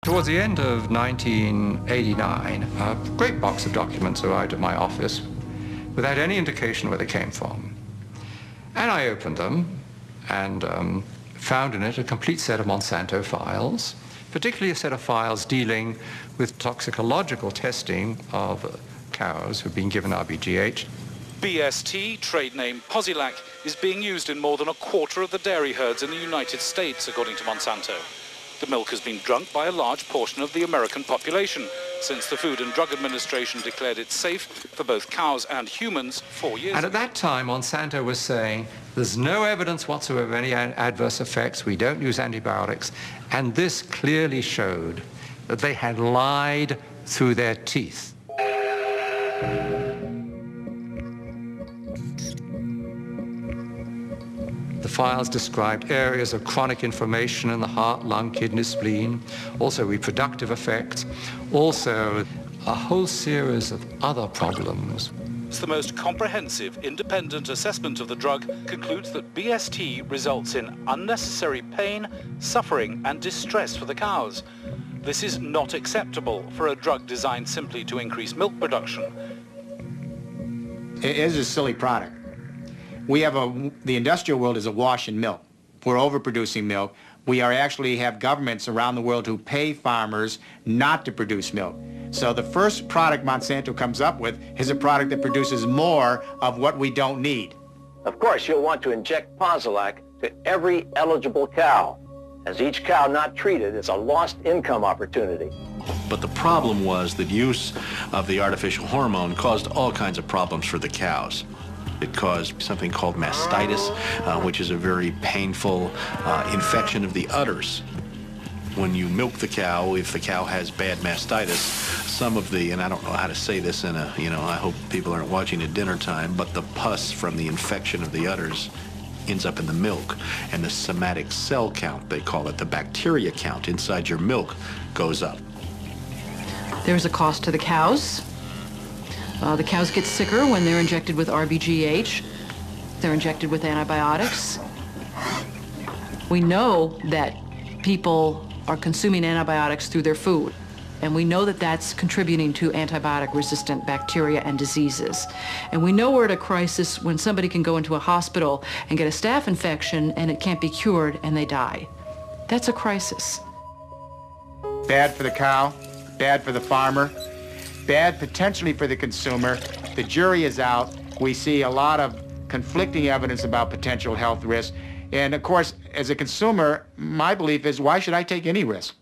Towards the end of 1989, a great box of documents arrived at my office without any indication where they came from. And I opened them and found in it a complete set of Monsanto files, particularly a set of files dealing with toxicological testing of cows who've been given rBGH. BST, trade name Posilac, is being used in more than a quarter of the dairy herds in the United States, according to Monsanto. The milk has been drunk by a large portion of the American population since the Food and Drug Administration declared it safe for both cows and humans 4 years ago. And at that time, Monsanto was saying, there's no evidence whatsoever of any adverse effects, we don't use antibiotics, and this clearly showed that they had lied through their teeth. The files described areas of chronic inflammation in the heart, lung, kidney, spleen, also reproductive effects, also a whole series of other problems. The most comprehensive, independent assessment of the drug concludes that BST results in unnecessary pain, suffering, and distress for the cows. This is not acceptable for a drug designed simply to increase milk production. It is a silly product. The industrial world is awash in milk. We're overproducing milk. We actually have governments around the world who pay farmers not to produce milk. So the first product Monsanto comes up with is a product that produces more of what we don't need. Of course, you'll want to inject Posilac to every eligible cow, as each cow not treated is a lost income opportunity. But the problem was that use of the artificial hormone caused all kinds of problems for the cows. It caused something called mastitis, which is a very painful infection of the udders. When you milk the cow, if the cow has bad mastitis, some of the, and I don't know how to say this in a, I hope people aren't watching at dinner time, but the pus from the infection of the udders ends up in the milk, and the somatic cell count, they call it, the bacteria count inside your milk goes up. There's a cost to the cows. The cows get sicker when they're injected with rBGH. They're injected with antibiotics. We know that people are consuming antibiotics through their food, and we know that that's contributing to antibiotic-resistant bacteria and diseases. And we know we're at a crisis when somebody can go into a hospital and get a staph infection and it can't be cured and they die. That's a crisis. Bad for the cow, bad for the farmer, bad potentially for the consumer. The jury is out. We see a lot of conflicting evidence about potential health risks. And of course, as a consumer, my belief is, why should I take any risk?